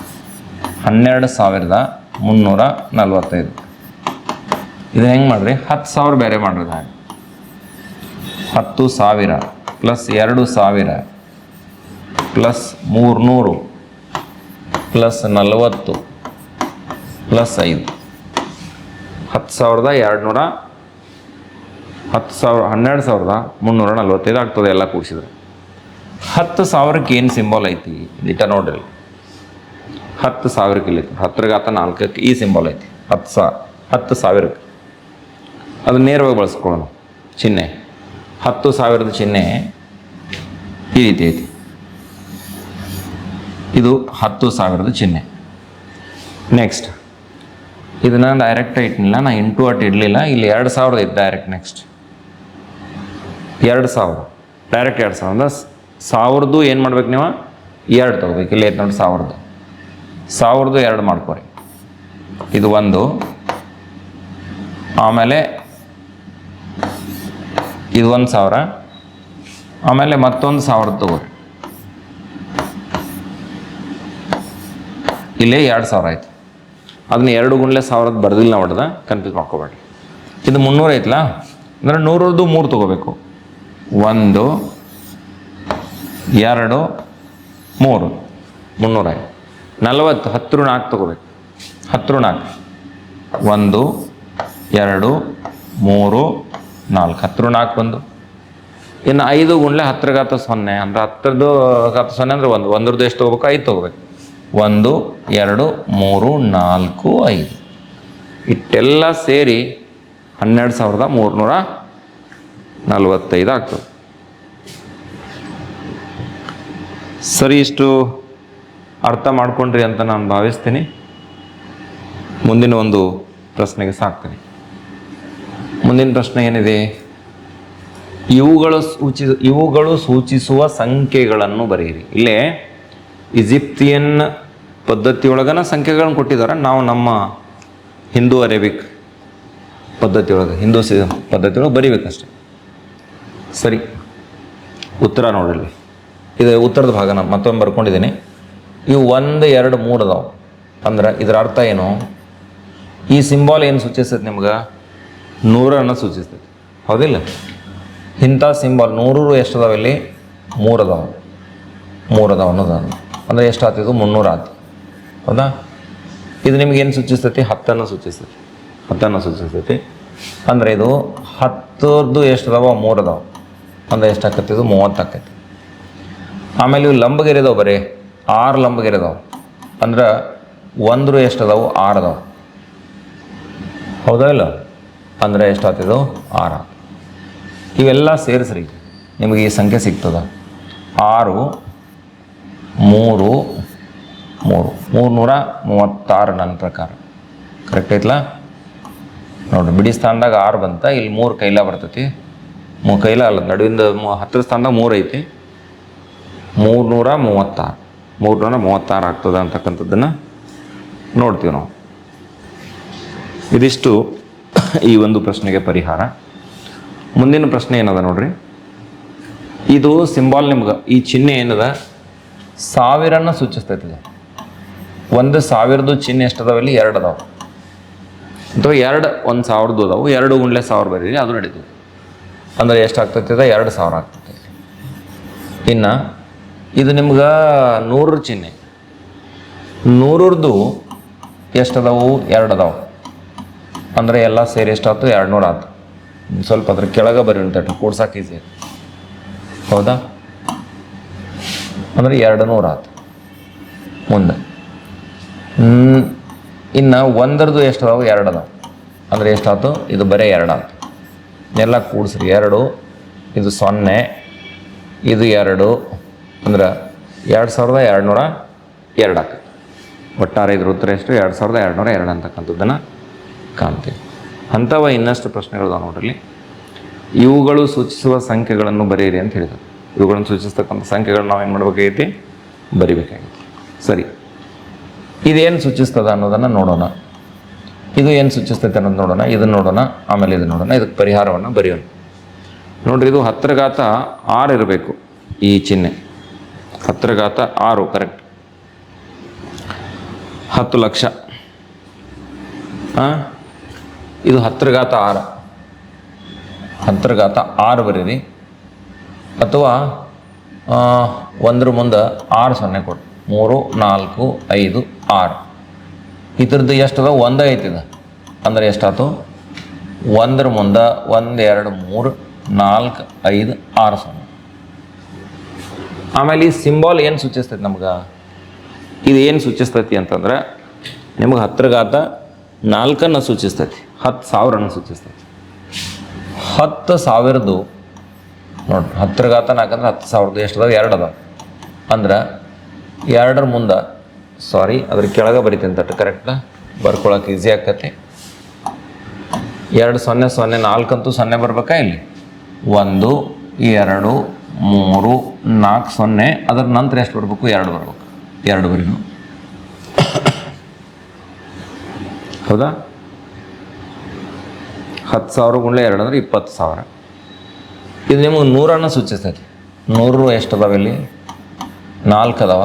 12345. ಇದು ಹೆಂಗೆ ಮಾಡಿರಿ? 10,000 ಬೇರೆ ಮಾಡ್ರಿ. ಹಾಗೆ 10,000 ಪ್ಲಸ್ 2,000 ಪ್ಲಸ್ 300 ಪ್ಲಸ್ 40 ಪ್ಲಸ್ 5. 10,200 12,345 ಆಗ್ತದೆ ಎಲ್ಲ ಕೂಡಿಸಿದ್ರೆ. 10,000ಕ್ಕೆ ಏನು ಸಿಂಬಾಲ್ ಐತಿ? ಇಟ ನೋಡ್ರಿ. 10,000ಕ್ಕೆ ಇಲ್ಲಿ 10 ಘಾತ 4ಕ್ಕೆ ಈ ಸಿಂಬಾಲ್ ಐತಿ. 10,000ಕ್ಕೆ ಅದು ನೇರವಾಗಿ ಬಳಸ್ಕೊಳ್ಳೋಣ ಚಿಹ್ನೆ. 10,000ದ ಚಿಹ್ನೆ ಈ ರೀತಿ ಐತಿ. ಇದು 10,000ದ ಚಿಹ್ನೆ. ನೆಕ್ಸ್ಟ್ ಇದನ್ನು ಡೈರೆಕ್ಟ್ ಇಟ್ಟಿಲ್ಲ, ನಾನು ಇಂಟು ಅಟ್ ಇಡಲಿಲ್ಲ. ಇಲ್ಲಿ 2,000 ಐತಿ ಡೈರೆಕ್ಟ್. ನೆಕ್ಸ್ಟ್ 2,000 ಡೈರೆಕ್ಟ್ 2,000 ಅಂದ್ರೆ 1000ದು ಏನು ಮಾಡ್ಬೇಕು? ನೀವು 2 ತೊಗೋಬೇಕು. ಇಲ್ಲಿ ಐತೆ ನೋಡಿ 1000ದು. 1000ದು 2 ಮಾಡ್ಕೊರಿ. ಇದು 1, ಆಮೇಲೆ ಇದು 1,000, ಆಮೇಲೆ ಮತ್ತೊಂದು 1000 ತಗೋರಿ. ಇಲ್ಲೇ 2,000 ಆಯ್ತು. ಅದನ್ನ 2 ಗುಂಡ್ಲೆ 1000 ಬರ್ದಿಲ್ಲ ನಾವು, ಹೊಡೆದ ಕನ್ಫ್ಯೂಸ್ ಮಾಡ್ಕೋಬೇಡಿ. ಇದು 300 ಐತಲ್ಲ, ಅಂದರೆ 100ರದ್ದು 3 ತೊಗೋಬೇಕು. 1 2 3 300 ಆಯ್ತು. 40 10 4 ತೊಗೋಬೇಕು. 10 4 1 2 3 4 10 4 1. ಇನ್ನು 5 ಗುಂಡ್ಲೆ 10 ಘಾತ 0 ಅಂದರೆ 10ರದ್ದು ಘಾತ 0 ಅಂದರೆ 1. 1ರದ್ದು ಎಷ್ಟು ತೊಗೋಬೇಕು? 5 ತೊಗೋಬೇಕು. 1 2 3 4 5. ಇಷ್ಟೆಲ್ಲ ಸೇರಿ 12,345 ಆಗ್ತದೆ. ಸರಿ, ಇಷ್ಟು ಅರ್ಥ ಮಾಡ್ಕೊಂಡ್ರಿ ಅಂತ ನಾನು ಭಾವಿಸ್ತೀನಿ. ಮುಂದಿನ ಒಂದು ಪ್ರಶ್ನೆಗೆ ಸಾಕ್ತೀನಿ. ಮುಂದಿನ ಪ್ರಶ್ನೆ ಏನಿದೆ? ಇವುಗಳು ಸೂಚಿಸುವ ಸಂಖ್ಯೆಗಳನ್ನು ಬರೆಯಿರಿ. ಇಲ್ಲೇ ಈಜಿಪ್ತಿಯನ್ ಪದ್ಧತಿಯೊಳಗನ ಸಂಖ್ಯೆಗಳನ್ನು ಕೊಟ್ಟಿದ್ದಾರೆ. ನಾವು ನಮ್ಮ ಹಿಂದೂ ಅರೇಬಿಕ್ ಪದ್ಧತಿಯೊಳಗೆ, ಹಿಂದೂ ಪದ್ಧತಿಯೊಳಗೆ ಬರೀಬೇಕಷ್ಟೆ. ಸರಿ, ಉತ್ತರ ನೋಡಿರಿ. ಇದು ಉತ್ತರದ ಭಾಗ ನಾನು ಮತ್ತೊಮ್ಮೆ ಬರ್ಕೊಂಡಿದ್ದೀನಿ. ಇವು 1 2 3 ಅದಾವೆ ಅಂದ್ರೆ ಇದರ ಅರ್ಥ ಏನು? ಈ ಸಿಂಬಾಲ್ ಏನು ಸೂಚಿಸ್ತೈತೆ ನಿಮ್ಗೆ? 100 ಸೂಚಿಸ್ತೈತೆ, ಹೌದಿಲ್ಲ? ಇಂಥ ಸಿಂಬಾಲ್ 100 ಎಷ್ಟು ಅದಾವೆ? ಇಲ್ಲಿ 3 ಅದಾವೆ. 3 ಅದಾವೆ ಅನ್ನೋದು ಅಂದರೆ ಎಷ್ಟು ಆಗ್ತಿದ್ದು? 300 ಆಯ್ತು, ಹೌದಾ? ಇದು ನಿಮ್ಗೇನು ಸೂಚಿಸ್ತೈತಿ? 10 ಸೂಚಿಸ್ತೈತಿ. 10 ಸೂಚಿಸ್ತೈತಿ. ಅಂದರೆ ಇದು 10ರದ್ದು ಎಷ್ಟು ಅದಾವ? 3 ಅದಾವೆ. ಅಂದರೆ ಎಷ್ಟು ಆಕೈತಿ? ಇದು 30 ಆಕೈತಿ. ಆಮೇಲೆ ಇವು ಲಂಬಗೆರೆ ಅದಾವೆ, ಬರೀ 6 ಲಂಬಗೆರೆ ಅದಾವೆ. ಅಂದ್ರೆ 1 ಎಷ್ಟು ಅದಾವು? 6 ಅದಾವೆ, ಹೌದಾ ಇಲ್ಲ? ಅಂದರೆ ಎಷ್ಟು ಆಗ್ತಿದ್ದು? 6. ಇವೆಲ್ಲ ಸೇರಿಸ್ರಿ ನಿಮಗೆ ಈ ಸಂಖ್ಯೆ ಸಿಗ್ತದ. 6 3 3 336 ನನ್ನ ಪ್ರಕಾರ ಕರೆಕ್ಟ್ ಐತ್ಲ. ನೋಡಿರಿ ಬಿಡಿ ಸ್ಥಾನದಾಗ 6 ಬಂತ, ಇಲ್ಲಿ 3 ಕೈಲ ಬರ್ತೈತಿ, 3 ಕೈಲ ಅಲ್ಲ, ನಡುವಿಂದ 10 ಸ್ಥಾನದಾಗ 3 ಐತಿ, 336 ಆಗ್ತದೆ ಅಂತಕ್ಕಂಥದ್ದನ್ನು ನೋಡ್ತೀವಿ ನಾವು. ಇದಿಷ್ಟು ಈ ಒಂದು ಪ್ರಶ್ನೆಗೆ ಪರಿಹಾರ. ಮುಂದಿನ ಪ್ರಶ್ನೆ ಏನದ ನೋಡ್ರಿ, ಇದು ಸಿಂಬಾಲ್ ನಿಮ್ಗೆ ಈ ಚಿಹ್ನೆ ಏನದ 1000ನ್ನ ಸೂಚಿಸ್ತೈತಿ. 1,000ದು ಚಿಹ್ನೆ ಎಷ್ಟದಾವಲ್ಲಿ 2 ಅದಾವೆ, ಅಥವಾ 2 1,000 ಅದಾವು, 2 × 1000 ಬರೀರಿ ಅದು ನಡೀತದೆ. ಅಂದರೆ ಎಷ್ಟಾಗ್ತೈತಿ ಅದ 2,000 ಆಗ್ತೈತಿ. ಇನ್ನು ಇದು ನಿಮ್ಗೆ 100 ಚಿಹ್ನೆ, 100ರದ್ದು ಎಷ್ಟದಾವು 2 ಅದಾವೆ, ಅಂದರೆ ಎಲ್ಲ ಸೇರಿ ಎಷ್ಟಾಯ್ತು 200 ಆಯ್ತು. ಸ್ವಲ್ಪ ಅದ್ರ ಕೆಳಗೆ ಬರೀ ಉಂಟು ಕೂಡ್ಸಕ್ಕೆ ಈಸಿ, ಹೌದಾ? ಅಂದರೆ 200 ಆಯ್ತು. ಮುಂದೆ ಇನ್ನು 1ರದ್ದು ಎಷ್ಟದಾವು 2 ಅದಾವೆ, ಅಂದರೆ ಎಷ್ಟಾಯ್ತು ಇದು ಬರೀ 2 ಆಯ್ತು. ಎಲ್ಲ ಕೂಡಿಸ್ರಿ, 2 ಇದು 0 ಇದು 2 ಅಂದ್ರೆ 2202 ಆಗ್ತದೆ. ಒಟ್ಟಾರೆ ಇದ್ರ ಉತ್ತರ ಎಷ್ಟು 2202 ಅಂತಕ್ಕಂಥದ್ದನ್ನು ಕಾಣ್ತೀವಿ. ಅಂಥವ ಇನ್ನಷ್ಟು ಪ್ರಶ್ನೆಗಳು ನೋಡ್ರಿ. ಇವುಗಳು ಸೂಚಿಸುವ ಸಂಖ್ಯೆಗಳನ್ನು ಬರೆಯಿರಿ ಅಂತ ಹೇಳಿದ್ರು. ಇವುಗಳನ್ನು ಸೂಚಿಸ್ತಕ್ಕಂಥ ಸಂಖ್ಯೆಗಳನ್ನು ನಾವು ಏನು ಮಾಡಬೇಕಾಗೈತಿ, ಬರಿಬೇಕಾಗೈತಿ. ಸರಿ, ಇದೇನು ಸೂಚಿಸ್ತದ ಅನ್ನೋದನ್ನು ನೋಡೋಣ. ಇದು ಏನು ಸೂಚಿಸ್ತೈತೆ ಅನ್ನೋದು ನೋಡೋಣ, ಇದನ್ನು ನೋಡೋಣ, ಆಮೇಲೆ ಇದನ್ನು ನೋಡೋಣ. ಇದಕ್ಕೆ ಪರಿಹಾರವನ್ನು ಬರೆಯೋಣ. ನೋಡ್ರಿ, ಇದು 10⁻6 ಇರಬೇಕು. ಈ ಚಿಹ್ನೆ 10⁻6 ಕರೆಕ್ಟ್. 10 ಲಕ್ಷ. ಇದು 10⁻6, 10⁻6 ಬರೀರಿ. ಅಥವಾ 1ರ ಮುಂದೆ 6 0 ಕೊಡು, 3 4 5 6. ಇದ್ರದ್ದು ಎಷ್ಟದ 1 ಐತಿದ, ಅಂದರೆ ಎಷ್ಟಾಯ್ತು 1ರ ಮುಂದೆ 1 2 3 4 5 6 0. ಆಮೇಲೆ ಈ ಸಿಂಬಾಲ್ ಏನು ಸೂಚಿಸ್ತೈತಿ ನಮ್ಗೆ, ಇದು ಏನು ಸೂಚಿಸ್ತೈತಿ ಅಂತಂದ್ರೆ ನಿಮ್ಗೆ 10⁻4 ಸೂಚಿಸ್ತೈತಿ, 10,000 ಸೂಚಿಸ್ತೈತಿ. 10,000ದು ನೋಡ್ರಿ, 10⁻4 ಅಂದ್ರೆ 10,000ದು ಎಷ್ಟದಾವ 2 ಅದಾವ, ಅಂದ್ರೆ 2ರ ಮುಂದೆ ಅದ್ರ ಕೆಳಗೆ ಬರಿತೀನಿ ತಟ್ಟು ಕರೆಕ್ಟ್ ಬರ್ಕೊಳಕ್ಕೆ ಈಸಿ ಆಕತಿ. 2 0 0 4 ಅಂತೂ 0 ಬರ್ಬೇಕಾ ಇಲ್ಲಿ, 1 2 3 4 0. ಅದರ ನಂತರ ಎಷ್ಟು ಬರಬೇಕು 2 ಬರ್ಬೇಕು, 2 ಬರೀನು, ಹೌದಾ? 10,000 × 2 ಅಂದರೆ 20,000. ಇದು ನಿಮಗೆ 100 ಸೂಚಿಸ್ತೈತಿ. 100 ಎಷ್ಟು ಅದಾವ ಇಲ್ಲಿ 4 ಅದಾವ,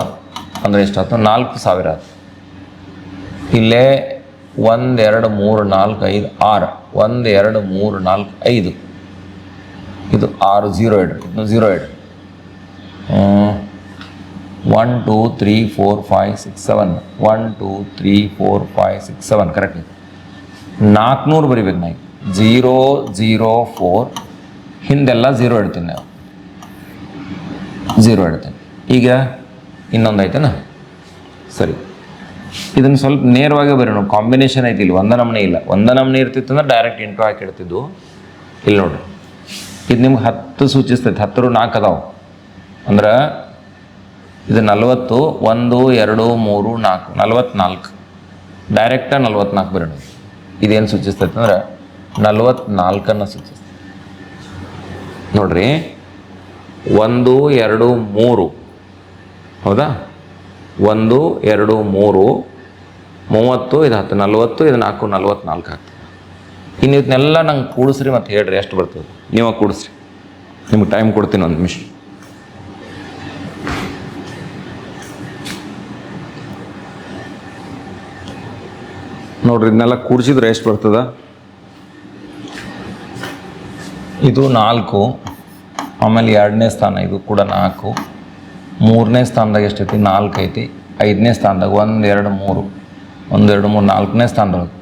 ಅಂದರೆ ಎಷ್ಟಾಯ್ತು 4,000 ಆಯ್ತು. ಇಲ್ಲೇ 1 2 3 4 5 6, 1 2 3 4 5, ಇದು 6 0 ಇಡ್ರಿ, ಇದು 0 ಇಡ್ರಿ. 1 2 3 4 5 6 7, 1 2 3 4 5 6 7 ಕರೆಕ್ಟ್ ಇದೆ. 400 ಬರಿಬೇಕು ನಾ, 0 0 4 ಹಿಂದೆಲ್ಲ 0 ಇಡ್ತೀನಿ, ನಾವು 0 ಇಡ್ತೀನಿ. ಈಗ ಇನ್ನೊಂದು ಐತೆನಾ, ಸರಿ. ಇದನ್ನು ಸ್ವಲ್ಪ ನೇರವಾಗಿ ಬರೋಣ, ಕಾಂಬಿನೇಷನ್ ಐತಿ. ಇಲ್ಲಿ ಒಂದ ನಮೂನೆ ಇಲ್ಲ, ಒಂದ ನಮೂನೆ ಇರ್ತಿತ್ತು ಅಂದ್ರೆ ಡೈರೆಕ್ಟ್ ಇಂಟು ಹಾಕಿ ಇಡ್ತಿದ್ವು. ಇಲ್ಲಿ ನೋಡ್ರಿ, ಇದು ನಿಮ್ಗೆ 10 ಸೂಚಿಸ್ತೈತಿ. 10 4 ಅದಾವೆ, ಅಂದ್ರೆ ಇದು 40, 1 2 3 4 44, ಡೈರೆಕ್ಟ 44 ಬರೋಣ. ಇದೇನು ಸೂಚಿಸ್ತೈತೆ ಅಂದ್ರೆ 44 ಸೂಚಿಸ್ತೈತೆ. ನೋಡ್ರಿ, 1 2 3, ಹೌದಾ? 1 2 3 30, ಇದು 10 40, ಇದು 4 44 ಆಗ್ತದೆ. ಇನ್ನು ಇದನ್ನೆಲ್ಲ ನಂಗೆ ಕೂಡಿಸ್ರಿ ಮತ್ತು ಹೇಳ್ರಿ ಎಷ್ಟು ಬರ್ತದೆ. ನೀವು ಕೂಡಿಸ್ರಿ, ನಿಮ್ಗೆ ಟೈಮ್ ಕೊಡ್ತೀನಿ 1 ನಿಮಿಷ. ನೋಡ್ರಿ, ಇದನ್ನೆಲ್ಲ ಕೂಡಿಸಿದ್ರೆ ಎಷ್ಟು ಬರ್ತದ. ಇದು 4, ಆಮೇಲೆ 2ನೇ ಸ್ಥಾನ ಇದು ಕೂಡ 4, 3ನೇ ಸ್ಥಾನದಾಗ ಎಷ್ಟೈತಿ 4 ಐತಿ, 5ನೇ ಸ್ಥಾನದಾಗ 1 2 3 1 2 3 4ನೇ ಸ್ಥಾನದೊಳಗೆ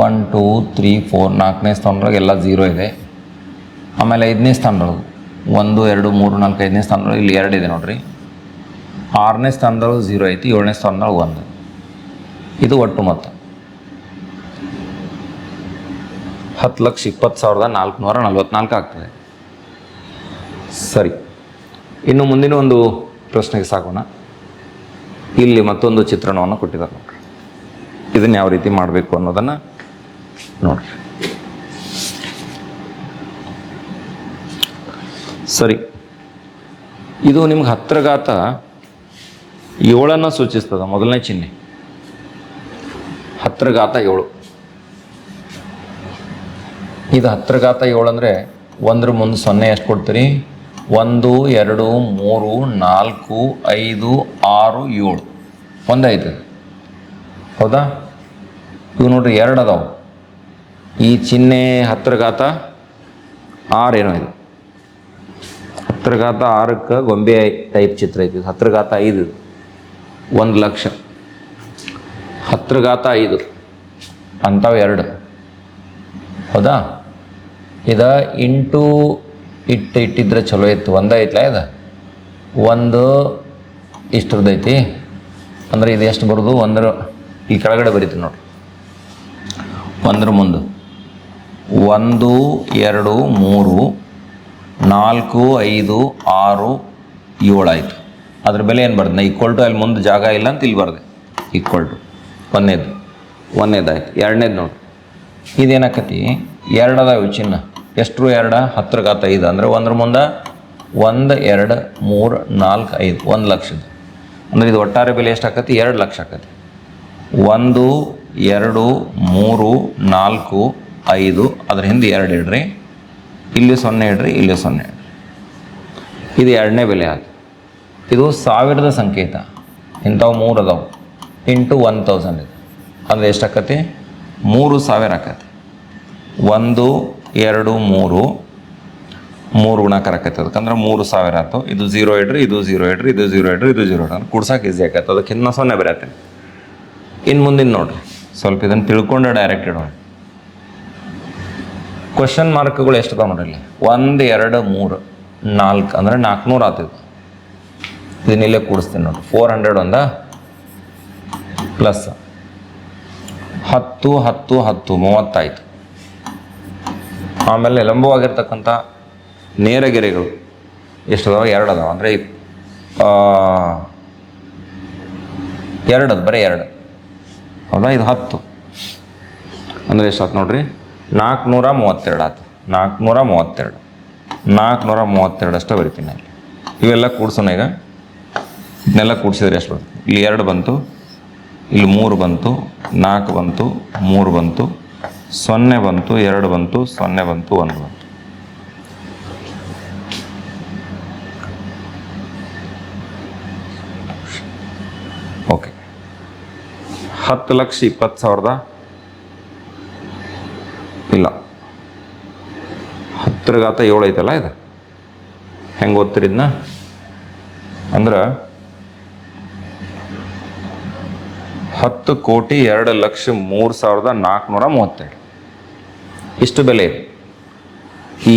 1 2 3 4 4ನೇ ಸ್ಥಾನದೊಳಗೆ ಎಲ್ಲ 0 ಇದೆ. ಆಮೇಲೆ 5ನೇ ಸ್ಥಾನದೊಳಗೆ 1 2 3 4 5ನೇ ಸ್ಥಾನದೊಳಗೆ ಇಲ್ಲಿ 2 ಇದೆ ನೋಡ್ರಿ. 6ನೇ ಸ್ಥಾನದೊಳಗೆ 0 ಐತಿ, 7ನೇ ಸ್ಥಾನದೊಳಗೆ 1. ಇದು ಒಟ್ಟು ಮೊತ್ತ 10,20,444 ಆಗ್ತದೆ. ಸರಿ, ಇನ್ನು ಮುಂದಿನ ಒಂದು ಪ್ರಶ್ನೆಗೆ ಸಾಗೋಣ. ಇಲ್ಲಿ ಮತ್ತೊಂದು ಚಿತ್ರಣವನ್ನು ಕೊಟ್ಟಿದ್ದಾರೆ ನೋಡ್ರಿ. ಇದನ್ನು ಯಾವ ರೀತಿ ಮಾಡಬೇಕು ಅನ್ನೋದನ್ನು ನೋಡ್ರಿ. ಸರಿ, ಇದು ನಿಮ್ಗೆ 10 ಘಾತ 7 ಸೂಚಿಸ್ತದ. ಮೊದಲನೇ ಚಿಹ್ನೆ 10 ಘಾತ 7. ಇದು 10 ಘಾತ 7 ಅಂದರೆ 1 ಮುಂದೆ 0 ಎಷ್ಟು ಕೊಡ್ತೀರಿ? 1 2 3 4 5 6 7 1 ಹೌದಾ? ಇವು ನೋಡ್ರಿ 2 ಅದಾವೆ. ಈ ಚಿಹ್ನೆ 10 ಘಾತ 6 ಏನೋ ಇದು. 10 ಘಾತ 6ಕ್ಕೆ ಗೊಂಬೆ ಟೈಪ್ ಚಿತ್ರ ಐತಿ. 10 ಘಾತ 5 1,00,000. 10 ಘಾತ 5 ಅಂಥವು 2 ಹೌದಾ? ಇದು ಇಂಟು ಇಟ್ಟಿದ್ರೆ ಚಲೋ ಇತ್ತು. 1 ಐತ್ಲ ಇದು 1 ಇಷ್ಟರದೈತಿ ಅಂದರೆ ಇದು ಎಷ್ಟು ಬರೋದು? 1 ಈ ಕೆಳಗಡೆ ಬರೀತೀವಿ ನೋಡ್ರಿ. 1 ಮುಂದೆ 1 2 3 4 5 6 7 ಆಯಿತು. ಅದ್ರ ಬೆಲೆ ಏನು ಬರ್ದು? ನಾ ಈಕ್ವಲ್ ಟು ಅಲ್ಲಿ ಮುಂದೆ ಜಾಗ ಇಲ್ಲ ಅಂತ ಇಲ್ಲಿ ಬರ್ದೆ. ಈಕ್ವಲ್ ಟು ಒಂದನೇದಾಯ್ತು. ಎರಡನೇದು ನೋಡಿ, ಇದೇನಾಕತಿ 2 ಅದಾವೆ ಚಿನ್ನ. ಎಷ್ಟು 2? 10 ಘಾತ 5 ಅಂದರೆ 1 ಮುಂದೆ 1 2 3 4 5 1,00,000. ಅಂದರೆ ಇದು ಒಟ್ಟಾರೆ ಬೆಲೆ ಎಷ್ಟು ಆಕತಿ? 2,00,000 ಆಕತಿ. 1 2 3 4 5 ಅದ್ರ ಹಿಂದೆ 2 ಇಡ್ರಿ, ಇಲ್ಲಿ 0 ಇಡ್ರಿ, ಇಲ್ಲಿ 0 ಇಡ್ರಿ. ಇದು 2ನೇ ಬೆಲೆ ಆಯ್ತು. ಇದು 1000ದ ಸಂಕೇತ. ಇಂಥವು 3 ಅದಾವೆ ಇಂಟು 1000 ಇದೆ ಅಂದರೆ ಎಷ್ಟು ಆಕತಿ? 3,000 ಆಕತಿ. 1 2 3 3 ಗುಣಾಕಾರ ಆಕೈತೆ. ಅದಕ್ಕಂದ್ರೆ 3,000 ಆಯ್ತು. ಇದು 0 ಇಡ್ರಿ, ಇದು 0 ಇಡ್ರಿ, ಇದು 0 ಇಡ್ರಿ, ಇದು 0 ಇಡ್ರಿ. ಕೂಡ್ಸಕ್ಕೆ ಈಸಿ ಆಕೈತೆ. ಅದಕ್ಕೆ ಇನ್ನು 0 ಬರೀತೀನಿ. ಇನ್ನು ಮುಂದಿನ ನೋಡ್ರಿ, ಸ್ವಲ್ಪ ಇದನ್ನು ತಿಳ್ಕೊಂಡು ಡೈರೆಕ್ಟ್ ಇಡೋಣ. ಕ್ವಶನ್ ಮಾರ್ಕ್ಗಳು ಎಷ್ಟು ಅದಾವೆ ನೋಡ್ರಿ ಇಲ್ಲಿ? 1 2 3 4 ಅಂದರೆ 400 ಆಗ್ತದೆ. ಇದನ್ನಿಲ್ಲೇ ಕೂಡಿಸ್ತೀನಿ ನೋಡ್ರಿ. 400 ಒಂದಾ ಪ್ಲಸ್ 10 10 10 30 ಆಯಿತು. ಆಮೇಲೆ ಲಂಬವಾಗಿರ್ತಕ್ಕಂಥ ನೇರ ಗೆರೆಗಳು ಎಷ್ಟು ಅದಾವೆ? 2 ಅದಾವೆ. ಅಂದರೆ 2 ಅದು ಬರೀ 2 ಹೌದಾ? ಇದು 10 ಅಂದರೆ ಎಷ್ಟು ಆಯ್ತು ನೋಡ್ರಿ? 432 ಆಯ್ತು. 432 432 ಅಷ್ಟೇ ಬರಿತೀನಿ ಅಲ್ಲಿ. ಇವೆಲ್ಲ ಕೂಡ್ಸೋಣ ಈಗ. ಇದನ್ನೆಲ್ಲ ಕೂಡಿಸಿದ್ರೆ ಎಷ್ಟು ಬರುತ್ತೆ? ಇಲ್ಲಿ 2 ಬಂತು, ಇಲ್ಲಿ 3 ಬಂತು, 4 ಬಂತು, 3 ಬಂತು, 0 ಬಂತು, 2 ಬಂತು, 0 ಬಂತು, 1 ಬಂತು. ಓಕೆ, 10,20,000 ಇಲ್ಲ, 10 ಘಾತ 7 ಐತಲ್ಲ ಇದು. ಹೆಂಗೆ ಓದ್ತೀರಿ ಇದನ್ನ? ಅಂದ್ರೆ 10,02,03,432 ಇಷ್ಟು ಬೆಲೆ ಇದೆ. ಈ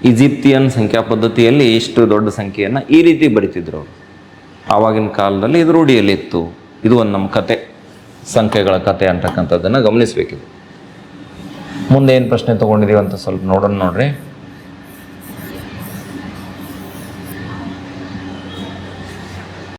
ಈಜಿಪ್ತಿಯನ್ ಸಂಖ್ಯಾ ಪದ್ಧತಿಯಲ್ಲಿ ಇಷ್ಟು ದೊಡ್ಡ ಸಂಖ್ಯೆಯನ್ನು ಈ ರೀತಿ ಬರಿತಿದ್ರು ಅವರು. ಆವಾಗಿನ ಕಾಲದಲ್ಲಿ ಇದು ರೂಢಿಯಲ್ಲಿತ್ತು. ಇದು ಒಂದು ನಮ್ಮ ಕತೆ, ಸಂಖ್ಯೆಗಳ ಕತೆ ಅಂತಕ್ಕಂಥದ್ದನ್ನು ಗಮನಿಸಬೇಕಿದೆ. ಮುಂದೆ ಏನು ಪ್ರಶ್ನೆ ತೊಗೊಂಡಿದ್ದೀವಿ ಅಂತ ಸ್ವಲ್ಪ ನೋಡೋಣ ನೋಡ್ರಿ.